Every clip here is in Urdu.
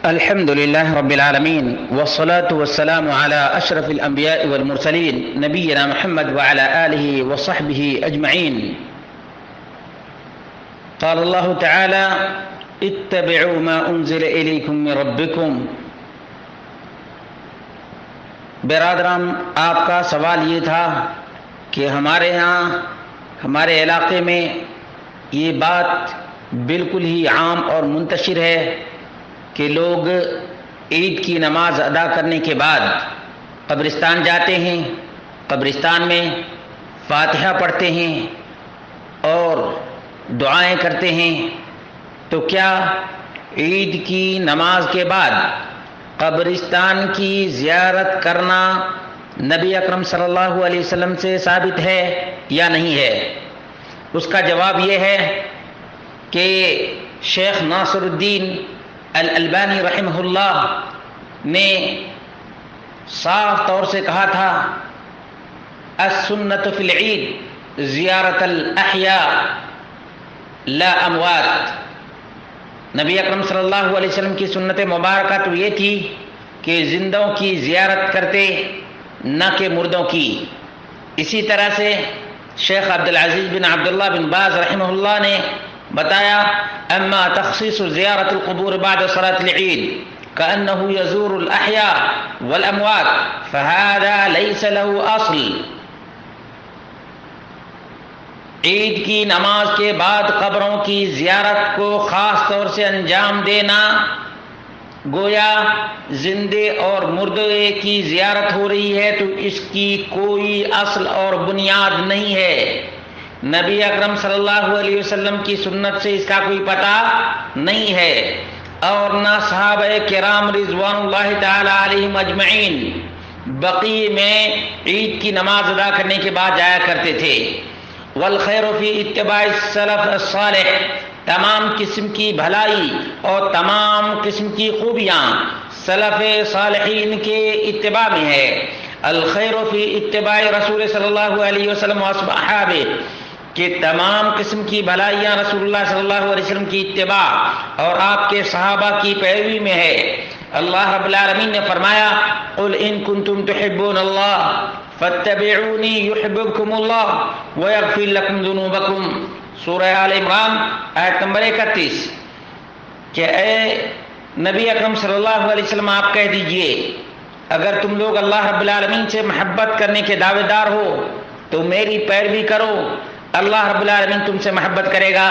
الحمد لله رب العالمين والصلاة والسلام على أشرف الأنبياء والمرسلين نبينا محمد وعلى آله وصحبه أجمعين. قال الله تعالى: اتبعوا ما أنزل إليكم من ربكم. برادران، آپ کا سوال یہ تھا کہ ہمارے ہاں ہمارے علاقے میں یہ بات بالکل ہی عام اور منتشر ہے کہ لوگ عید کی نماز ادا کرنے کے بعد قبرستان جاتے ہیں، قبرستان میں فاتحہ پڑھتے ہیں اور دعائیں کرتے ہیں. تو کیا عید کی نماز کے بعد قبرستان کی زیارت کرنا نبی اکرم صلی اللہ علیہ وسلم سے ثابت ہے یا نہیں ہے؟ اس کا جواب یہ ہے کہ شیخ ناصر الدین الالبانی رحمہ اللہ نے صاف طور سے کہا تھا: السنت فی العید زیارت الاحیاء لا اموات. نبی اکرم صلی اللہ علیہ وسلم کی سنت مبارکہ تو یہ تھی کہ زندوں کی زیارت کرتے، نہ کہ مردوں کی. اسی طرح سے شیخ عبدالعزیز بن عبداللہ بن باز رحمہ اللہ نے بتایا: اما تخصیص زیارت القبور بعد صلاة العید كأنه يزور الأحياء والأموات فهذا ليس له اصل. عید کی نماز کے بعد قبروں کی زیارت کو خاص طور سے انجام دینا گویا زندے اور مردے کی زیارت ہو رہی ہے، تو اس کی کوئی اصل اور بنیاد نہیں ہے. نبی اکرم صلی اللہ علیہ وسلم کی سنت سے اس کا کوئی پتہ نہیں ہے، اور نہ صحابہ کرام رضوان اللہ تعالی علیہم اجمعین بقیع میں عید کی نماز ادا کرنے کے بعد جایا کرتے تھے. والخیر فی اتباع السلف الصالح، تمام قسم کی بھلائی اور تمام قسم کی خوبیاں سلف صالحین کے اتباع میں ہے. الخیر فی اتباع رسول صلی اللہ علیہ وسلم واصحابہ، کہ تمام قسم کی بھلائیاں رسول اللہ صلی اللہ علیہ وسلم کی اتباع اور آپ کے صحابہ کی پیروی میں ہے. اللہ رب العالمین نے فرمایا: قل ان کنتم تحبون اللہ فاتبعونی یحببکم اللہ ویغفر لکم ذنوبکم. سورہ آل عمران آیت نمبر 31. کہ اے نبی اکرم صلی اللہ علیہ وسلم، آپ کہہ دیجئے اگر تم لوگ اللہ رب العالمین سے محبت کرنے کے دعوے دار ہو تو میری پیروی کرو. اللہ رب العالمین تم سے محبت کرے گا،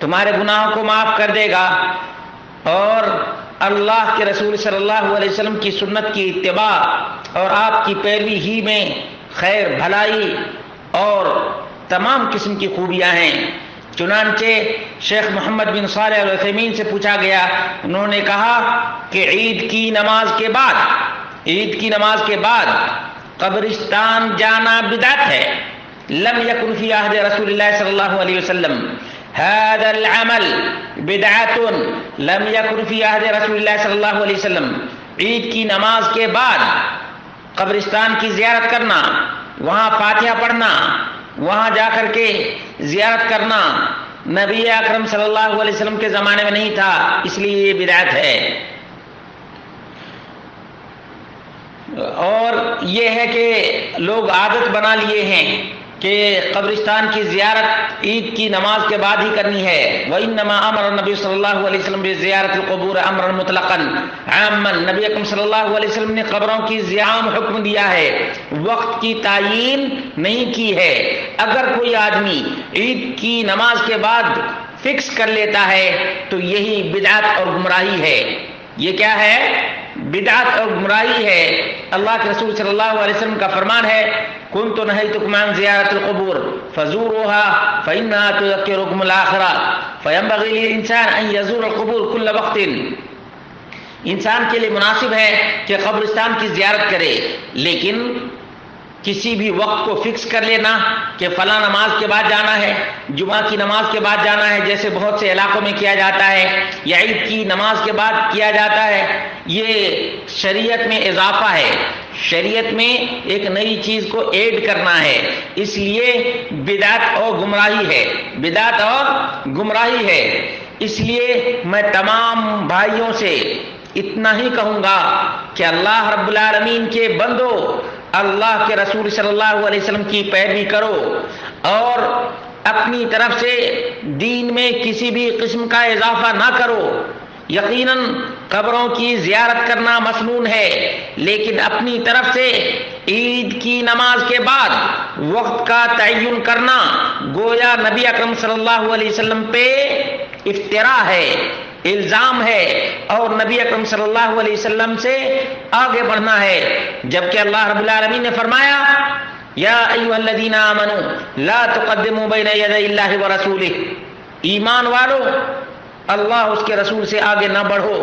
تمہارے گناہوں کو معاف کر دے گا، اور اللہ کے رسول صلی اللہ علیہ وسلم کی سنت کی اتباع اور آپ کی پیروی ہی میں خیر، بھلائی اور تمام قسم کی خوبیاں ہیں. چنانچہ شیخ محمد بن صالح العثیمین سے پوچھا گیا، انہوں نے کہا کہ عید کی نماز کے بعد قبرستان جانا بدعت ہے. لم یکن فی عہد رسول اللہ صلی اللہ علیہ وسلم هذا العمل بدعۃ لم یکن فی عہد رسول اللہ صلی اللہ علیہ وسلم. عید کی نماز کے بعد قبرستان کی زیارت کرنا، وہاں فاتحہ پڑھنا، وہاں جا کر کے زیارت کرنا نبی اکرم صلی اللہ علیہ وسلم کے زمانے میں نہیں تھا، اس لیے یہ بدعت ہے. اور یہ ہے کہ لوگ عادت بنا لیے ہیں کہ قبرستان کی زیارت عید کی نماز کے بعد ہی کرنی ہے. وَإِنَّمَا أَمَرَ النَّبِيُّ صلی اللہ علیہ وسلم بِزِيَارَةِ الْقُبُورِ أَمْرًا مُطْلَقًا عَامًا. نبی اکرم صلی اللہ علیہ وسلم نے قبروں کی زیارت حکم دیا ہے، وقت کی تعیین نہیں کی ہے. اگر کوئی آدمی عید کی نماز کے بعد فکس کر لیتا ہے تو یہی بدعت اور گمراہی ہے. یہ کیا ہے؟ بدعت اور گمراہی ہے. اللہ کے رسول صلی اللہ علیہ وسلم کا فرمان ہے: كنت نهيتكم عن زيارة القبور فزوروها فإنها تذكركم الآخرة فينبغي للإنسان أن يزور القبور كل وقت. انسان کے لیے مناسب ہے کہ قبرستان کی زیارت کرے، لیکن کسی بھی وقت کو فکس کر لینا کہ فلاں نماز کے بعد جانا ہے، جمعہ کی نماز کے بعد جانا ہے، جیسے بہت سے علاقوں میں کیا جاتا ہے، یا عید کی نماز کے بعد کیا جاتا ہے، یہ شریعت میں اضافہ ہے. شریعت میں ایک نئی چیز کو ایڈ کرنا ہے، اس لیے بدعت اور گمراہی ہے. اس لیے میں تمام بھائیوں سے اتنا ہی کہوں گا کہ اللہ رب العالمین کے بندو، اللہ کے رسول صلی اللہ علیہ وسلم کی پیروی کرو اور اپنی طرف سے دین میں کسی بھی قسم کا اضافہ نہ کرو۔ یقیناً قبروں کی زیارت کرنا مسنون ہے، لیکن اپنی طرف سے عید کی نماز کے بعد وقت کا تعین کرنا گویا نبی اکرم صلی اللہ علیہ وسلم پہ افتراء ہے، الزام ہے، اور نبی اکرم صلی اللہ علیہ وسلم سے آگے بڑھنا ہے، جبکہ اللہ رب العالمین نے فرمایا یا ایھا الذین آمنوا لا تقدموا بین یدی اللہ ورسولہ، ایمان والو اللہ اس کے رسول سے آگے نہ بڑھو۔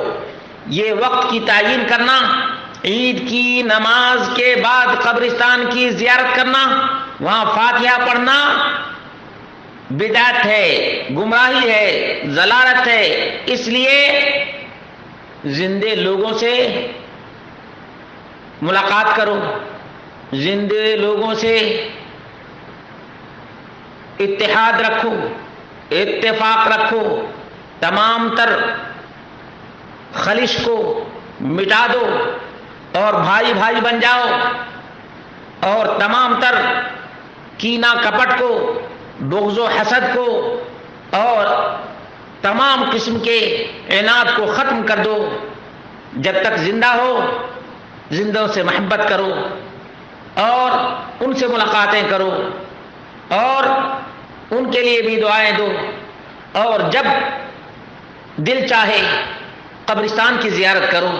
یہ وقت کی تعین کرنا، عید کی نماز کے بعد قبرستان کی زیارت کرنا، وہاں فاتحہ پڑھنا بدعت ہے، گمراہی ہے، ضلالت ہے۔ اس لیے زندے لوگوں سے ملاقات کرو، زندے لوگوں سے اتحاد رکھو، اتفاق رکھو، تمام تر خلش کو مٹا دو اور بھائی بھائی بن جاؤ، اور تمام تر کینہ کپٹ کو، بغض و حسد کو اور تمام قسم کے عناد کو ختم کر دو۔ جب تک زندہ ہو زندوں سے محبت کرو اور ان سے ملاقاتیں کرو اور ان کے لیے بھی دعائیں دو، اور جب دل چاہے قبرستان کی زیارت کرو۔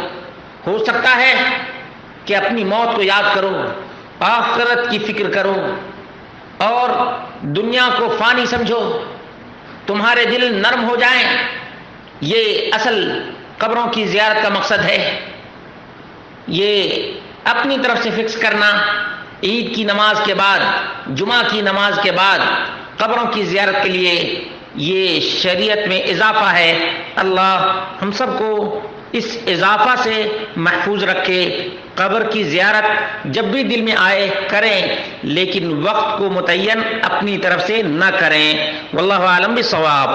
ہو سکتا ہے کہ اپنی موت کو یاد کرو، آخرت کی فکر کرو اور دنیا کو فانی سمجھو، تمہارے دل نرم ہو جائیں۔ یہ اصل قبروں کی زیارت کا مقصد ہے۔ یہ اپنی طرف سے فکس کرنا، عید کی نماز کے بعد، جمعہ کی نماز کے بعد قبروں کی زیارت کے لیے یہ شریعت میں اضافہ ہے۔ اللہ ہم سب کو اس اضافہ سے محفوظ رکھے۔ قبر کی زیارت جب بھی دل میں آئے کریں، لیکن وقت کو متعین اپنی طرف سے نہ کریں۔ واللہ اعلم بالصواب۔